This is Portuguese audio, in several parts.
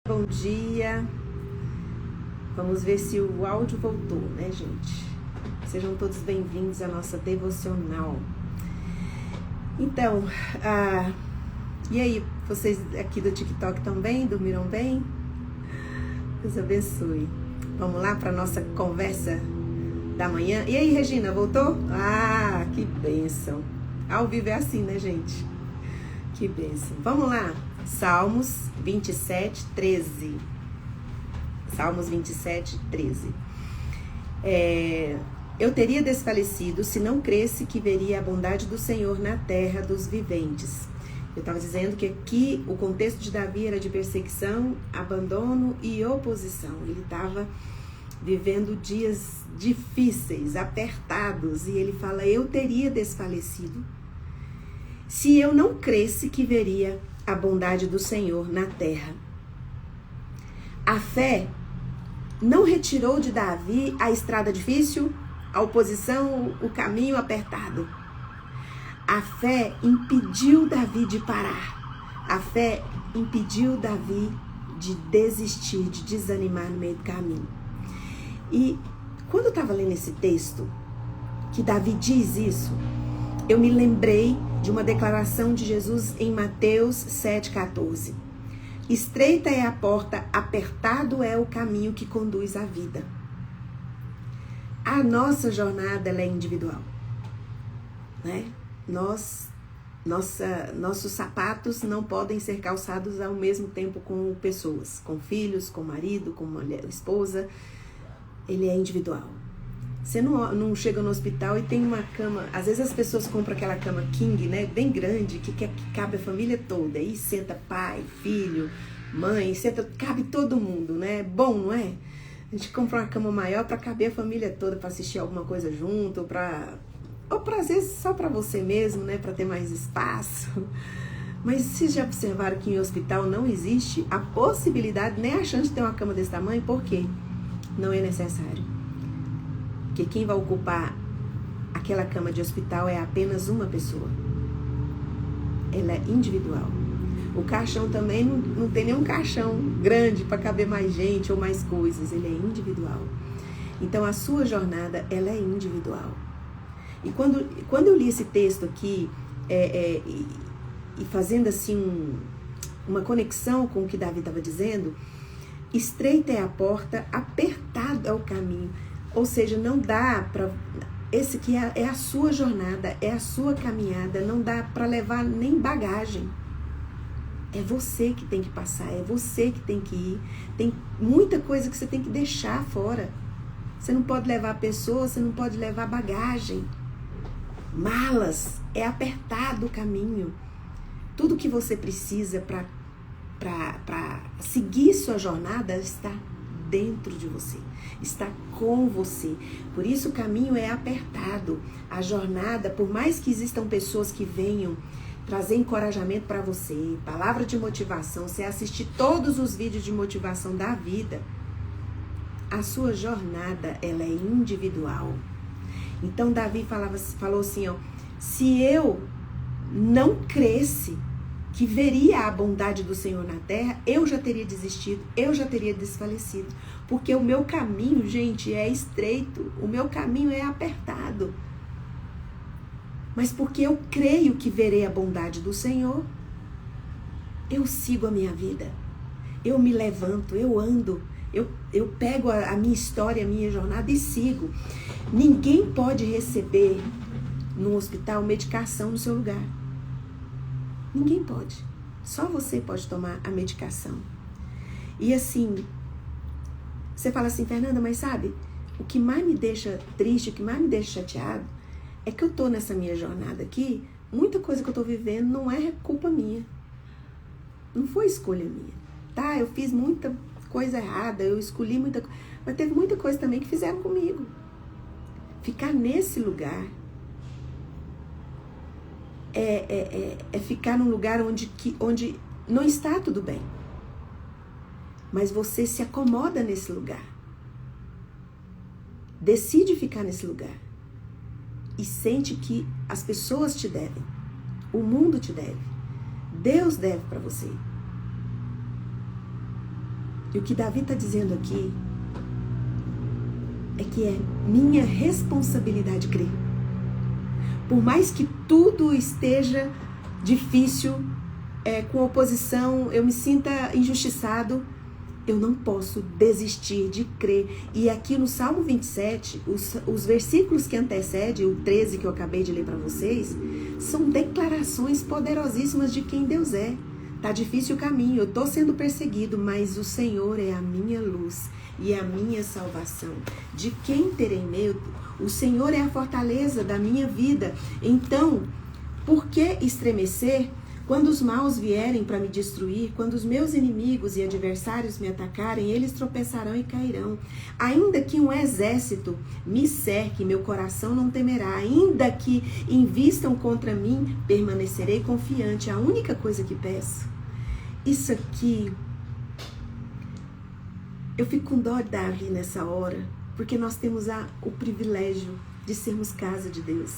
Bom dia. Vamos ver se o áudio voltou, né, gente? Sejam todos bem-vindos à nossa devocional. Então, e aí, vocês aqui do TikTok estão bem? Dormiram bem? Deus abençoe. Vamos lá para a nossa conversa da manhã. E aí, Regina, voltou? Ah, que bênção. Ao vivo é assim, né, gente? Que bênção. Vamos lá. Salmos 27, 13. Salmos 27, 13. Eu teria desfalecido se não cresse que veria a bondade do Senhor na terra dos viventes. Eu estava dizendo que aqui o contexto de Davi era de perseguição, abandono e oposição. Ele estava vivendo dias difíceis, apertados, e ele fala: eu teria desfalecido se eu não cresse que veria a bondade do Senhor na terra. A fé não retirou de Davi a estrada difícil, a oposição, o caminho apertado. A fé impediu Davi de parar. A fé impediu Davi de desistir, de desanimar no meio do caminho. E quando eu estava lendo esse texto, que Davi diz isso, eu me lembrei de uma declaração de Jesus em Mateus 7,14. Estreita é a porta, apertado é o caminho que conduz à vida. A nossa jornada, ela é individual, né? Nossos sapatos não podem ser calçados ao mesmo tempo com pessoas, com filhos, com marido, com mulher, esposa. Ele é individual. Você não chega no hospital e tem uma cama. Às vezes as pessoas compram aquela cama king, né? Bem grande, que cabe a família toda. Aí senta pai, filho, mãe, cabe todo mundo, né? Bom, não é? A gente compra uma cama maior para caber a família toda, para assistir alguma coisa junto, ou para às vezes só para você mesmo, né? Para ter mais espaço. Mas vocês já observaram que em hospital não existe a possibilidade, nem a chance de ter uma cama desse tamanho? Por quê? Não é necessário. Porque quem vai ocupar aquela cama de hospital é apenas uma pessoa. Ela é individual. O caixão também não tem nenhum caixão grande para caber mais gente ou mais coisas. Ele é individual. Então a sua jornada, ela é individual. E quando eu li esse texto aqui, e fazendo assim uma conexão com o que Davi estava dizendo, estreita é a porta, apertado é o caminho. Ou seja, não dá para... Esse aqui é a sua jornada, é a sua caminhada, não dá para levar nem bagagem. É você que tem que passar, é você que tem que ir. Tem muita coisa que você tem que deixar fora. Você não pode levar pessoas, você não pode levar bagagem. Malas, é apertado o caminho. Tudo que você precisa para seguir sua jornada está dentro de você, está com você. Por isso o caminho é apertado. A jornada, por mais que existam pessoas que venham trazer encorajamento para você, palavra de motivação, você assistir todos os vídeos de motivação da vida, a sua jornada, ela é individual. Então Davi falou assim, ó: se eu não cresce que veria a bondade do Senhor na terra, eu já teria desistido, eu já teria desfalecido. Porque o meu caminho, gente, é estreito, o meu caminho é apertado. Mas porque eu creio que verei a bondade do Senhor, eu sigo a minha vida. Eu me levanto, eu ando, eu pego a minha história, a minha jornada e sigo. Ninguém pode receber no hospital medicação no seu lugar. Ninguém pode. Só você pode tomar a medicação. E assim, você fala assim: Fernanda, mas sabe, o que mais me deixa triste, o que mais me deixa chateado, é que eu tô nessa minha jornada aqui, muita coisa que eu tô vivendo não é culpa minha. Não foi escolha minha. Tá, eu fiz muita coisa errada, eu escolhi muita coisa, mas teve muita coisa também que fizeram comigo. Ficar nesse lugar é ficar num lugar onde não está tudo bem. Mas você se acomoda nesse lugar. Decide ficar nesse lugar. E sente que as pessoas te devem. O mundo te deve. Deus deve para você. E o que Davi está dizendo aqui é que é minha responsabilidade crer. Por mais que tudo esteja difícil, com oposição, eu me sinta injustiçado, eu não posso desistir de crer. E aqui no Salmo 27, os versículos que antecedem, o 13 que eu acabei de ler para vocês, são declarações poderosíssimas de quem Deus é. Tá difícil o caminho, eu tô sendo perseguido, mas o Senhor é a minha luz e a minha salvação. De quem terei medo? O Senhor é a fortaleza da minha vida. Então, por que estremecer quando os maus vierem para me destruir? Quando os meus inimigos e adversários me atacarem, eles tropeçarão e cairão. Ainda que um exército me cerque, meu coração não temerá. Ainda que invistam contra mim, permanecerei confiante. A única coisa que peço. Isso aqui, eu fico com dó de Davi nessa hora, porque nós temos o privilégio de sermos casa de Deus.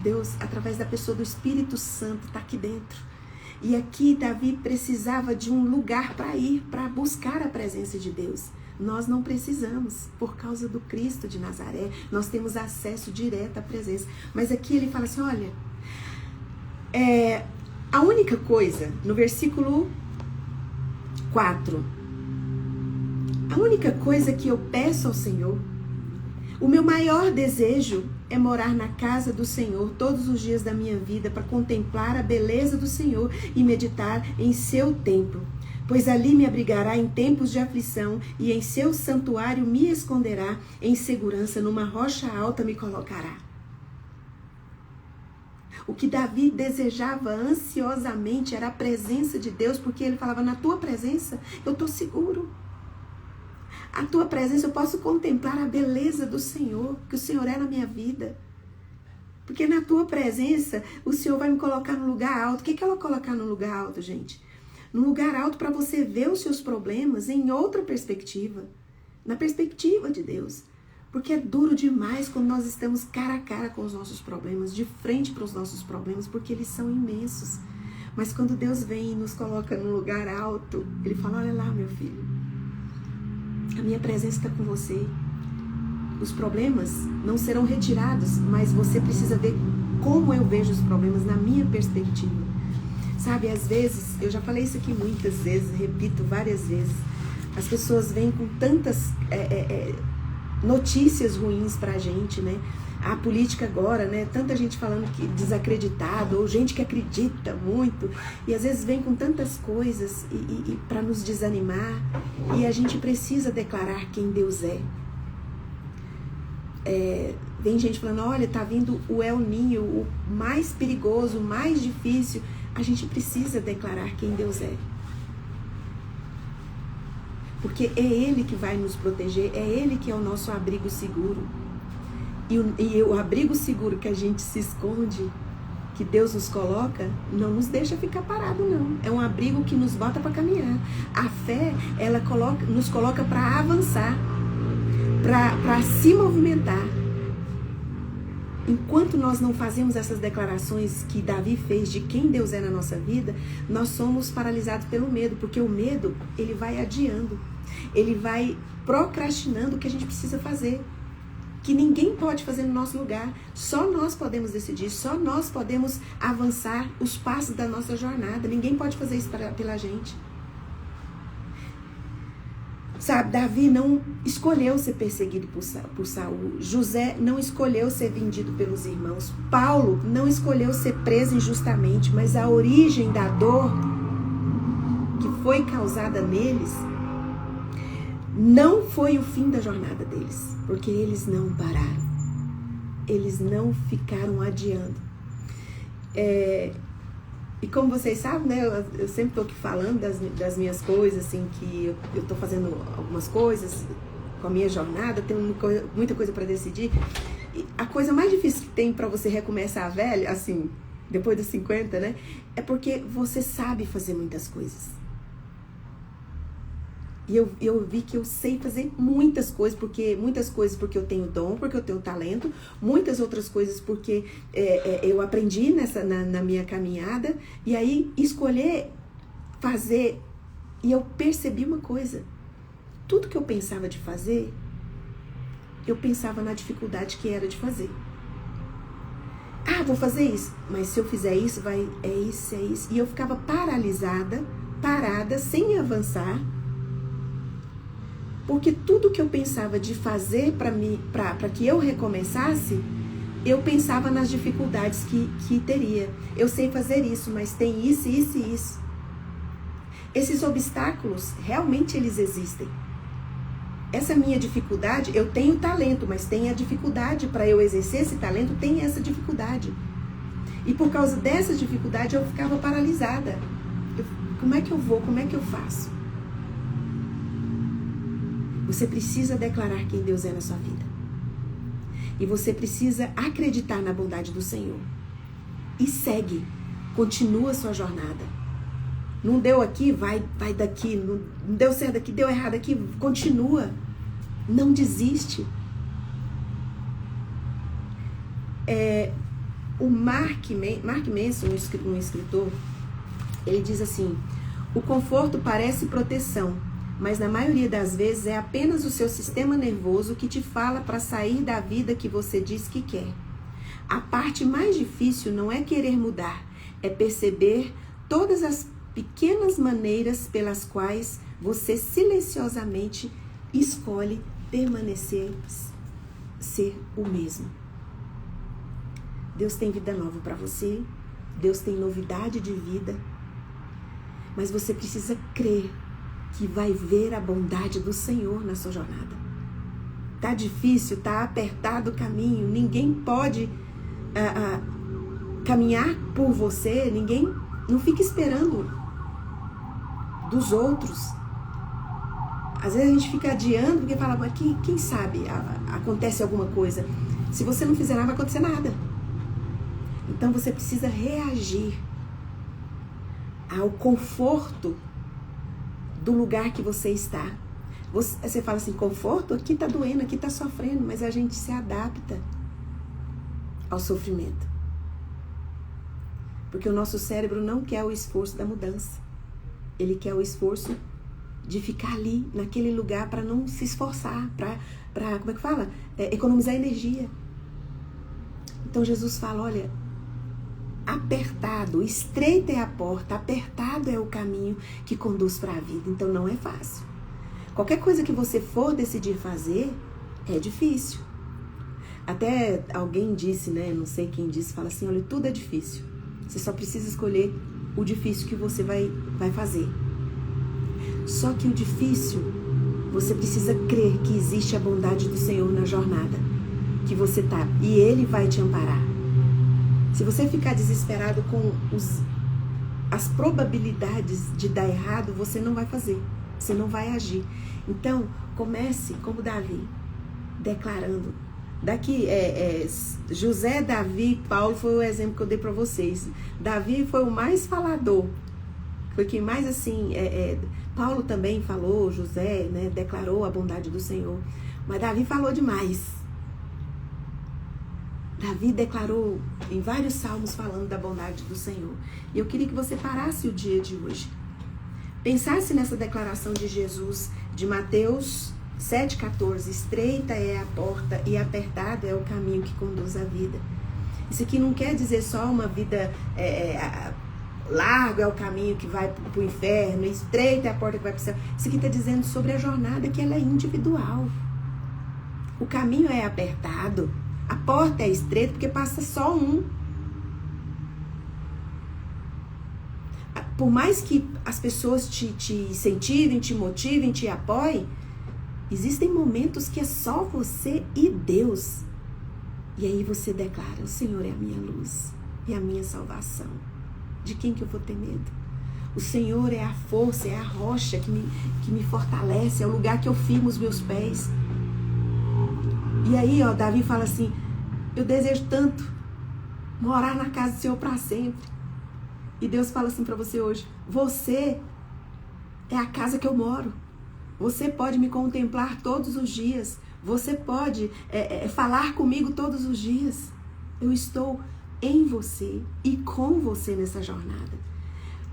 Deus, através da pessoa do Espírito Santo, está aqui dentro. E aqui Davi precisava de um lugar para ir, para buscar a presença de Deus. Nós não precisamos, por causa do Cristo de Nazaré, nós temos acesso direto à presença. Mas aqui ele fala assim, olha, a única coisa, no versículo 4, a única coisa que eu peço ao Senhor, o meu maior desejo é morar na casa do Senhor todos os dias da minha vida para contemplar a beleza do Senhor e meditar em seu templo. Pois ali me abrigará em tempos de aflição e em seu santuário me esconderá em segurança, numa rocha alta me colocará. O que Davi desejava ansiosamente era a presença de Deus, porque ele falava, na tua presença eu estou seguro. A tua presença eu posso contemplar a beleza do Senhor, que o Senhor é na minha vida. Porque na tua presença o Senhor vai me colocar no lugar alto. O que é ela colocar no lugar alto, gente? No lugar alto para você ver os seus problemas em outra perspectiva. Na perspectiva de Deus. Porque é duro demais quando nós estamos cara a cara com os nossos problemas, de frente para os nossos problemas, porque eles são imensos. Mas quando Deus vem e nos coloca num lugar alto, Ele fala, olha lá, meu filho, a minha presença está com você. Os problemas não serão retirados, mas você precisa ver como eu vejo os problemas na minha perspectiva. Sabe, às vezes, eu já falei isso aqui muitas vezes, repito várias vezes, as pessoas vêm com tantas notícias ruins pra gente, né? A política agora, né? Tanta gente falando que desacreditado, ou gente que acredita muito, e às vezes vem com tantas coisas e para nos desanimar, e a gente precisa declarar quem Deus é. Vem gente falando, olha, tá vindo o El Niño, o mais perigoso, o mais difícil. A gente precisa declarar quem Deus é. Porque é Ele que vai nos proteger, é Ele que é o nosso abrigo seguro. E o abrigo seguro que a gente se esconde, que Deus nos coloca, não nos deixa ficar parado, não. É um abrigo que nos bota para caminhar. A fé, ela nos coloca para avançar, para se movimentar. Enquanto nós não fazemos essas declarações que Davi fez de quem Deus é na nossa vida, nós somos paralisados pelo medo, porque o medo, ele vai adiando, ele vai procrastinando o que a gente precisa fazer, que ninguém pode fazer no nosso lugar, só nós podemos decidir, só nós podemos avançar os passos da nossa jornada, ninguém pode fazer isso pela gente. Sabe, Davi não escolheu ser perseguido por Saul. José não escolheu ser vendido pelos irmãos. Paulo não escolheu ser preso injustamente, mas a origem da dor que foi causada neles não foi o fim da jornada deles, porque eles não pararam. Eles não ficaram adiando. E como vocês sabem, né, eu sempre estou aqui falando das minhas coisas, assim, que eu estou fazendo algumas coisas com a minha jornada, tenho muita coisa para decidir. E a coisa mais difícil que tem para você recomeçar velho, assim, depois dos 50, né, é porque você sabe fazer muitas coisas. E eu vi que eu sei fazer muitas coisas porque eu tenho dom, porque eu tenho talento, muitas outras coisas porque eu aprendi na minha caminhada, e aí escolher fazer E eu percebi uma coisa. Tudo que eu pensava de fazer, eu pensava na dificuldade que era de fazer. Ah, vou fazer isso. Mas se eu fizer isso, é isso. E eu ficava parada, sem avançar. Porque tudo que eu pensava de fazer para que eu recomeçasse, eu pensava nas dificuldades que teria. Eu sei fazer isso, mas tem isso, isso e isso. Esses obstáculos, realmente eles existem. Essa minha dificuldade, eu tenho talento, mas tem a dificuldade para eu exercer esse talento, tem essa dificuldade. E por causa dessa dificuldade, eu ficava paralisada. Como é que eu vou? Como é que eu faço? Você precisa declarar quem Deus é na sua vida. E você precisa acreditar na bondade do Senhor. E segue. Continua a sua jornada. Não deu aqui, vai daqui. Não deu certo aqui, deu errado aqui. Continua. Não desiste. O Mark Manson, um escritor, ele diz assim: o conforto parece proteção, mas na maioria das vezes é apenas o seu sistema nervoso que te fala para sair da vida que você diz que quer. A parte mais difícil não é querer mudar, é perceber todas as pequenas maneiras pelas quais você silenciosamente escolhe permanecer, ser o mesmo. Deus tem vida nova para você, Deus tem novidade de vida, mas você precisa crer que vai ver a bondade do Senhor na sua jornada. Tá difícil, tá apertado o caminho, ninguém pode caminhar por você, não fica esperando dos outros. Às vezes a gente fica adiando porque fala, mas quem sabe acontece alguma coisa. Se você não fizer nada, não vai acontecer nada. Então você precisa reagir ao conforto do lugar que você está. Você fala assim, conforto? Aqui tá doendo, aqui tá sofrendo, mas a gente se adapta ao sofrimento. Porque o nosso cérebro não quer o esforço da mudança. Ele quer o esforço de ficar ali, naquele lugar, para não se esforçar, para como é que fala? Economizar energia. Então Jesus fala, olha, apertado, estreita é a porta, apertado é o caminho que conduz para a vida. Então não é fácil. Qualquer coisa que você for decidir fazer, é difícil. Até alguém disse, né, não sei quem disse, fala assim, olha, tudo é difícil. Você só precisa escolher o difícil que você vai fazer. Só que o difícil, você precisa crer que existe a bondade do Senhor na jornada que você tá, e Ele vai te amparar. Se você ficar desesperado com as probabilidades de dar errado, você não vai fazer, você não vai agir. Então, comece como Davi, declarando. Daqui, José, Davi e Paulo foi o exemplo que eu dei para vocês. Davi foi o mais falador, foi quem mais assim, Paulo também falou, José, né, declarou a bondade do Senhor, mas Davi falou demais. Davi declarou em vários salmos falando da bondade do Senhor. E eu queria que você parasse o dia de hoje, pensasse nessa declaração de Jesus, de Mateus 7,14, estreita é a porta e apertado é o caminho que conduz à vida. Isso aqui não quer dizer só uma vida largo é o caminho que vai para o inferno, estreita é a porta que vai para o céu. Isso aqui está dizendo sobre a jornada, que ela é individual. O caminho é apertado, a porta é estreita porque passa só um. Por mais que as pessoas te incentivem, te motivem, te apoiem, existem momentos que é só você e Deus. E aí você declara, o Senhor é a minha luz e a minha salvação. De quem que eu vou ter medo? O Senhor é a força, é a rocha que me fortalece, é o lugar que eu firmo os meus pés. E aí, ó, Davi fala assim, eu desejo tanto morar na casa do Senhor para sempre. E Deus fala assim para você hoje, você é a casa que eu moro. Você pode me contemplar todos os dias. Você pode falar comigo todos os dias. Eu estou em você e com você nessa jornada.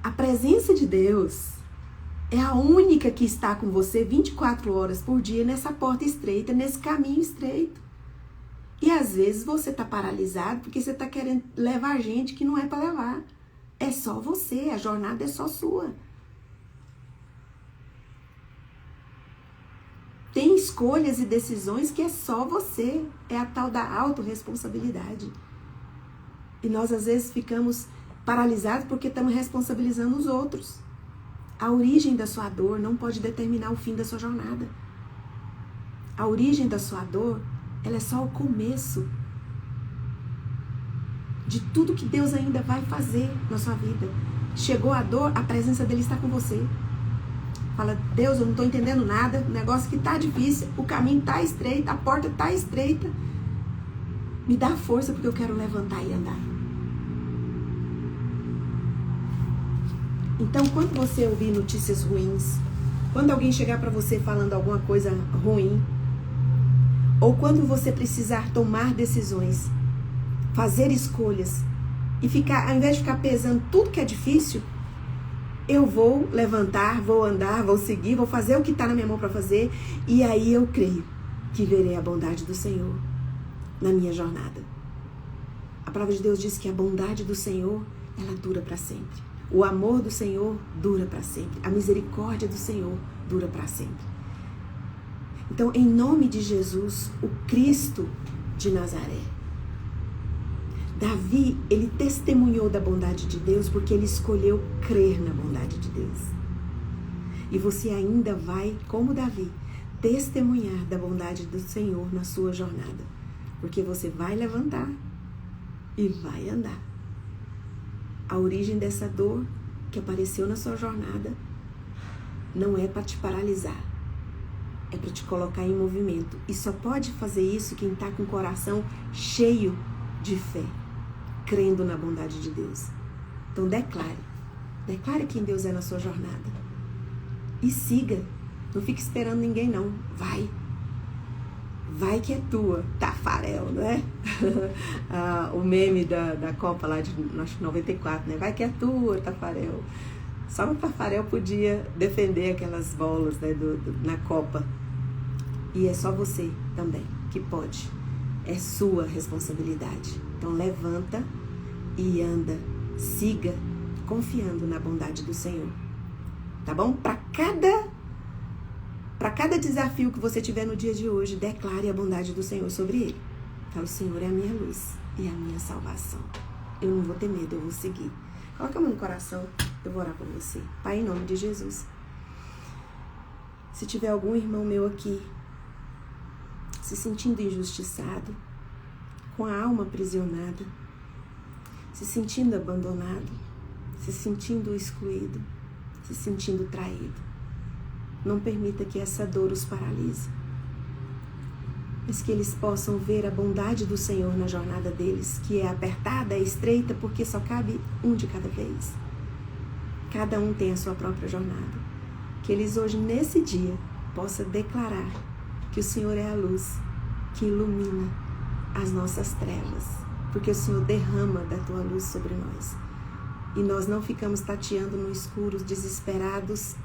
A presença de Deus, É a única que está com você 24 horas por dia nessa porta estreita, nesse caminho estreito. E às vezes você está paralisado porque você está querendo levar gente que não é para levar. É só você, a jornada é só sua. Tem escolhas e decisões que é só você. É a tal da autorresponsabilidade. E nós às vezes ficamos paralisados porque estamos responsabilizando os outros. A origem da sua dor não pode determinar o fim da sua jornada. A origem da sua dor, ela é só o começo de tudo que Deus ainda vai fazer na sua vida. Chegou a dor, a presença dele está com você. Fala, Deus, eu não estou entendendo nada, o negócio que está difícil, o caminho está estreito, a porta está estreita. Me dá força porque eu quero levantar e andar. Então, quando você ouvir notícias ruins, quando alguém chegar para você falando alguma coisa ruim, ou quando você precisar tomar decisões, fazer escolhas, e ficar, ao invés de ficar pesando tudo que é difícil, eu vou levantar, vou andar, vou seguir, vou fazer o que está na minha mão para fazer, e aí eu creio que verei a bondade do Senhor na minha jornada. A palavra de Deus diz que a bondade do Senhor, ela dura para sempre. O amor do Senhor dura para sempre. A misericórdia do Senhor dura para sempre. Então, em nome de Jesus, o Cristo de Nazaré, Davi, ele testemunhou da bondade de Deus porque ele escolheu crer na bondade de Deus. E você ainda vai, como Davi, testemunhar da bondade do Senhor na sua jornada. Porque você vai levantar e vai andar. A origem dessa dor que apareceu na sua jornada não é para te paralisar, é para te colocar em movimento. E só pode fazer isso quem está com o coração cheio de fé, crendo na bondade de Deus. Então declare quem Deus é na sua jornada e siga. Não fique esperando ninguém não, vai que é tua, Tafarel, né? O meme da Copa lá de, acho que 94, né? Vai que é tua, Tafarel. Só o Tafarel podia defender aquelas bolas, né, na Copa. E é só você também que pode. É sua responsabilidade. Então levanta e anda, siga, confiando na bondade do Senhor. Tá bom? Para cada desafio que você tiver no dia de hoje, declare a bondade do Senhor sobre ele. Fala, o Senhor é a minha luz e a minha salvação. Eu não vou ter medo, eu vou seguir. Coloca a mão no coração, eu vou orar por você. Pai, em nome de Jesus. Se tiver algum irmão meu aqui, se sentindo injustiçado, com a alma aprisionada, se sentindo abandonado, se sentindo excluído, se sentindo traído, não permita que essa dor os paralise, mas que eles possam ver a bondade do Senhor na jornada deles, que é apertada, é estreita, porque só cabe um de cada vez. Cada um tem a sua própria jornada. Que eles hoje, nesse dia, possam declarar que o Senhor é a luz que ilumina as nossas trevas, porque o Senhor derrama da tua luz sobre nós. E nós não ficamos tateando no escuro, desesperados,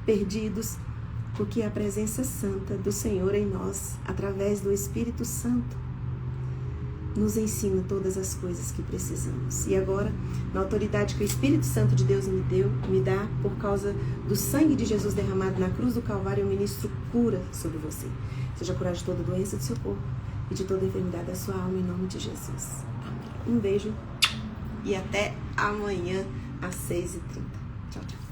perdidos, porque a presença santa do Senhor em nós, através do Espírito Santo, nos ensina todas as coisas que precisamos. E agora, na autoridade que o Espírito Santo de Deus me dá, por causa do sangue de Jesus derramado na cruz do Calvário, eu ministro cura sobre você. Seja curado de toda doença do seu corpo e de toda enfermidade da sua alma, em nome de Jesus. Amém. Um beijo e até amanhã às 6h30. Tchau, tchau.